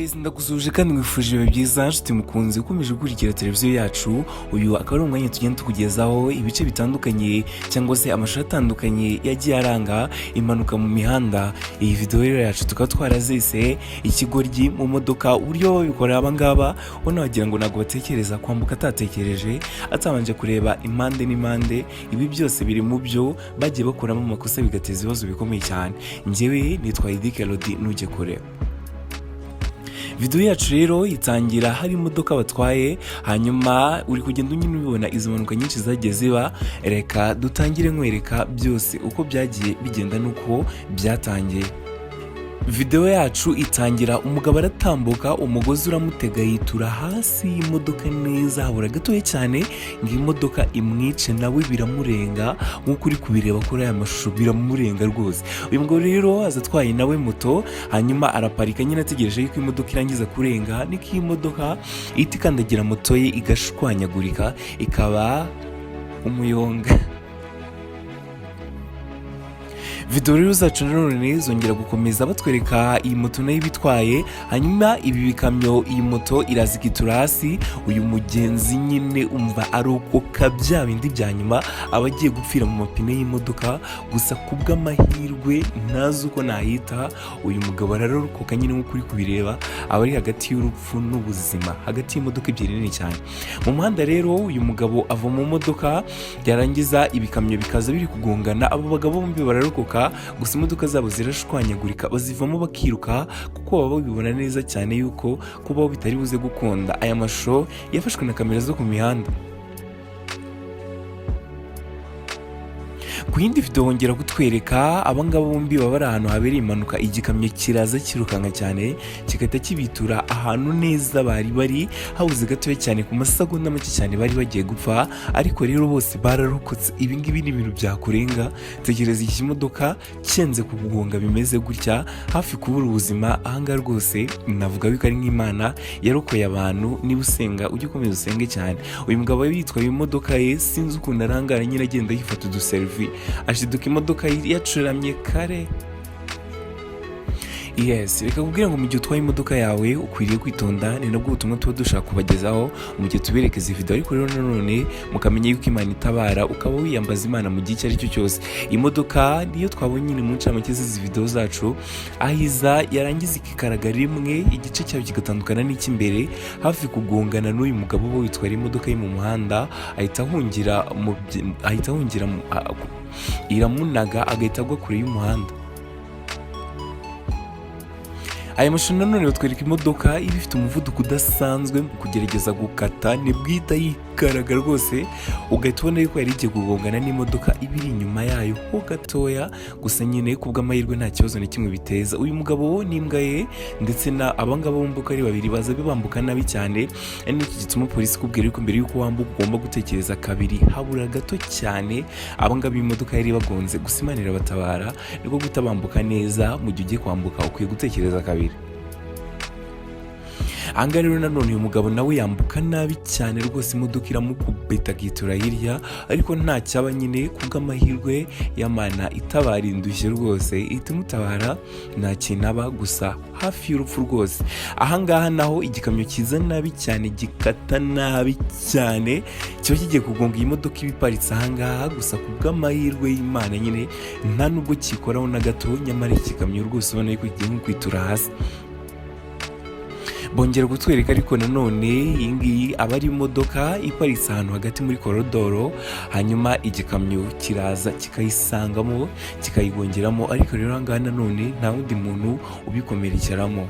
guys, ndagusuje kandi mwifuje ibihe byiza nshuti mukunzi ukomeje gukurikira televiziyo yacu. Uyu akaba ari umwanya tugenda tukugezaho ibice bitandukanye cyangwa se amashusho atandukanye yagiye aranga impanuka mu mihanda. Iyi video rero yacu tukaba twarazise ikigoryi mu modoka, uburyo babikora abangaba ubona wagira ngo ntabwo batekereza kwambuka atatekereje, atabanje kureba impande n'impande. Ibi byose biri mu byo bagiye bakuramo amakosa bigateza ibibazo bikomeye cyane. Njyewe nitwa Idike Lodi nujye kure. Video yacu rero itangira hari imodoka batwaye, hanyuma uri kugenda nyine ubibona izo mpanuka nyinshi zagiye ziba. Reka dutangire nkwereka byose uko byagiye bigenda nuko byatangiye. Video yacu itangira umugabo aratambuka, umugozi uramutega yitura hasi y'imodoka neza, habura gatoya cyane ngo imodoka imwice, nawe biramurenga nk'uko uri kubireba kuri aya mashusho, biramurenga rwose. Uyu mugabo rero aza atwaye nawe moto, hanyuma araparika nyine ategereje yuko imodoka irangiza kurenga, niko imodoka ihita ikandagira moto ye igashwanyagurika ikaba umuyonga. Video rero zacu nanone zongera gukomeza batwereka iyi moto nayo bitwaye, hanyuma ibi bikamyo iyi moto irazigitura hasi. Uyu mugenzi nyine umva arokoka bya bindi bya nyuma, abagiye gupfira mu mapine y'imodoka. Gusa kubw'amahirwe ntazi uko nahita, uyu mugabo ararokoka nyine nk'uko uri kubireba, aba ari hagati y'urupfu n'ubuzima, hagati y'imodoka ebyiri nini cyane mu muhanda. Rero uyu mugabo ava mu modoka, yarangiza ibikamyo bikaza biri kugongana. Abo bagabo bombi bararokoka, gusa imodoka zabo zirashwanyagurika, bazivamo bakiruka kuko baba babibona neza cyane yuko kubaho bitari buze gukunda. Aya mashusho yafashwe na kamera zo ku mihanda. Ku yindi video wongera kutwereka abangaba bombi baba ari ahantu habereye impanuka, igikamyo kiraza kirukanka cyane kigahita kibitura ahantu neza bari bari, habuze gatoya cyane ku masegonda make cyane bari bagiye gupfa. Ariko rero bose bararokotse. Ibi ngibi ni ibintu byakurenga. Tekereza iki modoka cyenze kugugonga bimeze gutya, hafi kubura ubuzima. Ahangaha rwose navuga ko ari nk'Imana yarokoye abantu. Niba usenga ujye ukomeza usenge cyane. Uyu mugabo yitwaye imodoka ye, sinzi ukuntu arangara nyine agenda yifata uduselfie, ashiduka imodoka yacuramye kare. Yes, reka kubwira ngo mu gihe utwaye imodoka yawe ukwiriye kwitonda. Ni nabwo ubutumwa tuba dushaka kubagezaho mu gihe tuberekeza video. Ariko rero nanone mukamenya yuko Imana itabara, ukaba wiyambaza Imana mu gihe icyo ari cyo cyose. Imodoka niyo twabonye nyine mu ncamake z'izi video zacu, ahiza yarangiza ikikaragara rimwe, igice cyayo kigatandukana n'icy'imbere, hafi kugongana n'uyu mugabo bo witwara imodoka ye mu muhanda. ahita ahungira iramunaga, agahita agwa kure y'umuhanda. Aya mashusho nanone batwereka imodoka iba ifite umuvuduko udasanzwe mu kugerageza gukata, ntibwita yikaraga rwose, ugahita ubona yuko yari igiye kugongana n'imodoka ibiri inyuma yayo ho gatoya. Gusa nyine kubw'amahirwe nta kibazo na kimwe biteza. Uyu mugabo n'imbwa ye ndetse na abangaba bombi ari babiri baza bambuka nabi cyane. Ari n'iki gituma polisi ikubwira yuko mbere yuko wambuka ugomba gutekereza kabiri, habura gato cyane abangaba imodoka yari bagonze. Gusa Imana irabatabara, niko guhita bambuka neza. Mu gihe ugiye kwambuka ukwiye gutekereza kabiri. Anga rero nanone uyu mugabo nawe yambuka nabi cyane rwose, imodoka iramukubita akitura hirya. Ariko nta cyaba nyine kubw'amahirwe y'Imana itabara indushye rwose, ihita imutabara, nta kintu aba, gusa hafi y'urupfu rwose. Ahangaha naho igikamyo kiza nabi cyane, gikata nabi cyane, kiba kigiye kugonga iyi modoka iba iparitse ahangaha. Gusa kubw'amahirwe y'Imana nyine nta nubwo kikoraho na gato, nyamara igikamyo rwose ubona yuko kigiye nko kwitura hasi. Bongera gutwereka ariko nanone iyi ngiyi aba ari imodoka iparitse ahantu hagati muri korodoro, hanyuma igikamyo kiraza kikayisangamo kikayigongeramo. Ariko rero ahangaha nanone nta wundi muntu ubikomerekeramo.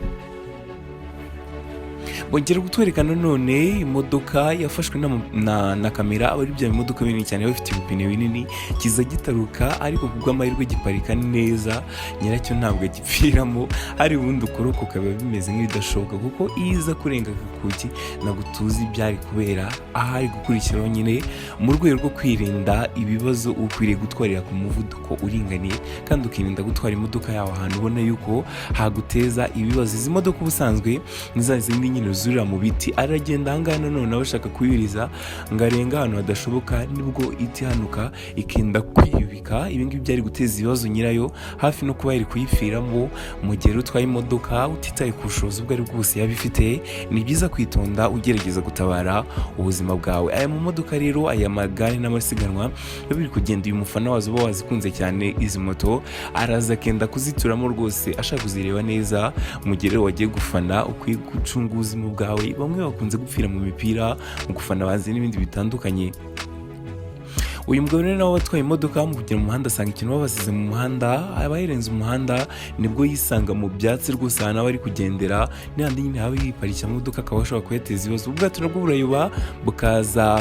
Bongera gutwereka nanone imodoka yafashwe na kamera, aba ari bya imodoka binini cyane bifite ibipine binini, kiza gitaruka. Ariko kubw'amahirwe giparika neza, nyiracyo ntabwo gipfiramo. Hari ubundi ukorokoka biba bimeze nk'ibidashoboka, kuko iza kurenga akakuki ntabwo tuzi byari kubera. Ahari gukurikiraho nyine mu rwego rwo kwirinda ibibazo, ukwiriye gutwarira ku muvuduko uringaniye, kandi ukirinda gutwara imodoka yawe ahantu ubona yuko haguteza ibibazo. Izi modoka ubusanzwe ni za zindi nyine yuzurira mu biti, aragenda ahangaha nanone abashaka kuyuriza ngo arenga ahantu hadashoboka, nibwo iti hanuka ikenda kwiyubika. Ibi ngibi byari guteza ibibazo nyirayo, hafi no kuba yari kuyipfiramo. Mu gihe utwaye imodoka utitaye ku bushobozi ubwo ari bwose yaba ifite, ni byiza kwitonda ugerageza gutabara ubuzima bwawe. Aya mu modoka rero, aya magare n'amasiganwa biri kugenda, uyu mufana wazo uba wazikunze cyane izi moto araza akenda kuzituramo rwose ashaka kuzireba neza. Mu gihe rero wagiye gufana ukwiye gucunga ubuzima bwawe. Bamwe bakunze gupfira mu mipira, mu gufana bazi n'ibindi bitandukanye. Uyu mugabo rero nawe watwaye imodoka mu kugera mu muhanda asanga ikintu babasize mu muhanda, abayirenze umuhanda nibwo yisanga mu byatsi rwose ahantu aba ari kugendera, n'ahandi nyine haba yiparika imodoka akaba ashobora kuyateza ibibazo. Ubwato nabwo burayoba bukaza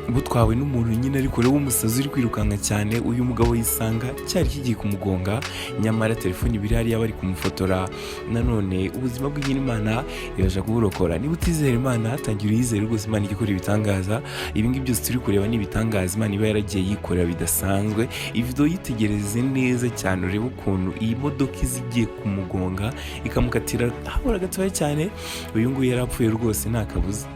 butwawe n'umuntu nyine ariko rero w'umusazi uri kwirukanka cyane. Uyu mugabo yisanga cyari kigiye kumugonga, nyamara telefoni biri hariya bari kumufotora. Nanone ubuzima bwe nyine Imana yaje kuburokora. Niba utizera Imana, tangira uyizere rwose, Imana igikora ibitangaza. Ibi ngibi byose turi kureba ni ibitangaza Imana iba yaragiye yikorera bidasanzwe. Iyi video yitegereze neza cyane urebe ukuntu iyi modoka izigiye kumugonga ikamukatira habura gatoya cyane. Uyu nguyu yarapfuye rwose nta kabuza.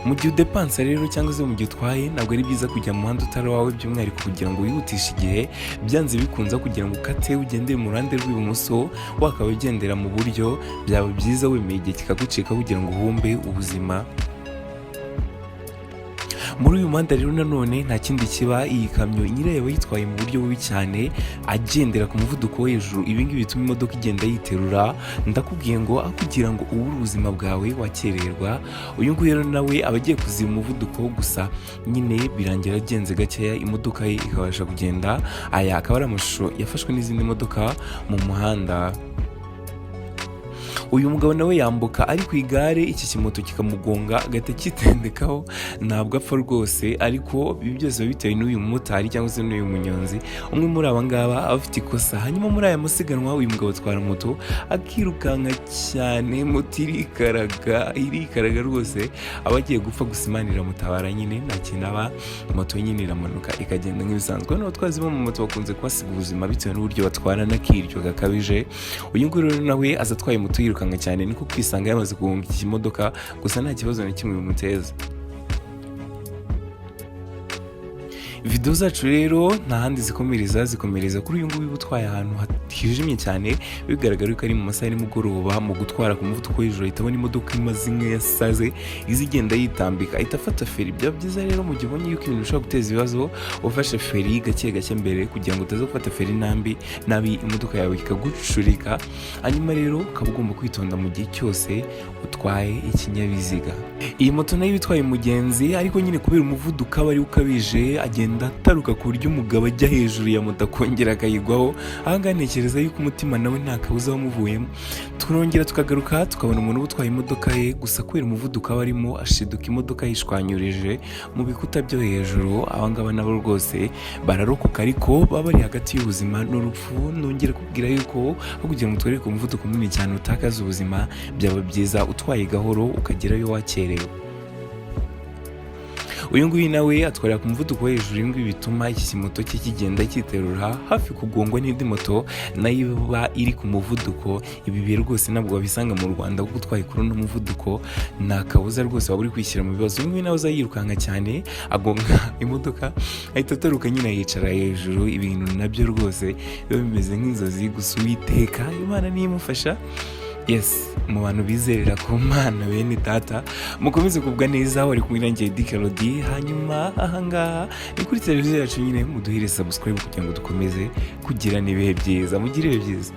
Mu gihe udepansa rero cyangwa se mu gihe utwaye, ntabwo ari byiza kujya mu muhanda utari wawe, by'umwihariko kugira ngo wihutishe igihe. Byanze bikunze kugira ngo ukate ugendere mu ruhande rw'ibumoso, wakaba ugendera mu buryo, byaba byiza wemeye igihe kikagucika kugira ngo uhumbe ubuzima. Muri uyu muhanda rero nanone nta kindi kiba, iyi kamyo nyirayo yitwaye mu buryo bubi cyane, agendera ku muvuduko wo hejuru. Ibi ngibi bituma imodoka igenda yiterura. Ndakubwiye ngo kugira ngo ubure ubuzima bwawe wakererwa. Uyu nguyu rero nawe aba agiye kuziba umuvuduko, gusa nyine birangira agenze gakeya, imodoka ye ikabasha kugenda. Aya akaba ari amashusho yafashwe n'izindi modoka mu muhanda. Uyu mugabo nawe yambuka ari ku igare, iki kimoto kikamugonga agahita kitendekaho, ntabwo apfa rwose. Ariko ibi byose biba bitewe n'uyu mumotari cyangwa se n'uyu munyonzi. Umwe muri aba ngaba aba afite ikosa. Hanyuma muri aya masiganwa uyu mugabo atwara moto akirukanka cyane, moto irikaraga rwose, aba agiye gupfa. Gusa Imana iramutabara nyine, nta kintu aba, moto nyine iramanuka ikagenda nk'ibisanzwe. Hano abatwazi bo mu moto bakunze kuhasiga ubuzima bitewe n'uburyo batwara n'akiryo gakabije. Uyu nguyu rero nawe aza atwaye moto yirukanka cyane, niko kwisanga yamaze kugonga iki kimodoka, gusa nta kibazo na kimwe bimuteza. Video zacu rero nta handi zikomereza kuri uyu nguyu utwaye ahantu hijimye cyane, bigaragara ko ari mu masaha y'umugoroba. Mu gutwara ku muvuduko hejuru ahita abona imodoka imaze imwe yasaze izigenda yitambika, ahita afata feri. Byaba byiza rero mu gihe ubonye yuko ibintu bishobora guteza ibibazo, ufashe feri gake mbere kugira ngo utaza gufata feri nabi imodoka yawe ikagucurika. Hanyuma rero ukaba ugomba kwitonda mu gihe cyose utwaye ikinyabiziga. Iyi moto nayo itwaye umugenzi, ariko nyine kubera umuvuduko aba ari ukabije, agenda ataruka ku buryo umugabo ajya hejuru ya moto akongera akayigwaho. Ahangaha ntekereza yuko umutima nawe nta kabuza wamuvuyemo. Turongera tukagaruka tukabona umuntu utwaye imodoka ye, gusa kubera umuvuduko aba arimo ashiduka imodoka yishwanyurije mu bikuta byo hejuru. Abangaba nabo rwose bararokoka, ariko baba bari hagati y'ubuzima n'urupfu. Nongera kubwira yuko kugira ngo utware ku muvuduko munini cyane utakaza ubuzima, byaba byiza utwaye gahoro ukagerayo wakerewe. Uyu nguyu nawe atwarira ku muvuduko wo hejuru. Ibi ngibi bituma iki kimoto cye kigenda kiterura hafi kugongwa n'indi moto nayo iba iri ku muvuduko. Ibi bihe rwose ntabwo wabisanga mu Rwanda, kuko utwaye kuri uno muvuduko nta kabuza rwose waba uri kwishyira mu bibazo. Uyu nguyu nawe aza yirukanka cyane, agonga imodoka ahita ataruka nyine yicara hejuru. Ibintu nabyo rwose biba bimeze nk'inzozi, gusa Uwiteka Imana niyo imufasha. Yes, mu bantu bizerera ku Mana bene data, mukomeze kubwa neza. Wari kumwe nanjye Dikarodi. Hanyuma ahangaha ni kuri televiziyo yacu nyine, muduhere subscribe kugira ngo dukomeze kugira n'ibihe byiza. Mugire ibihe byiza.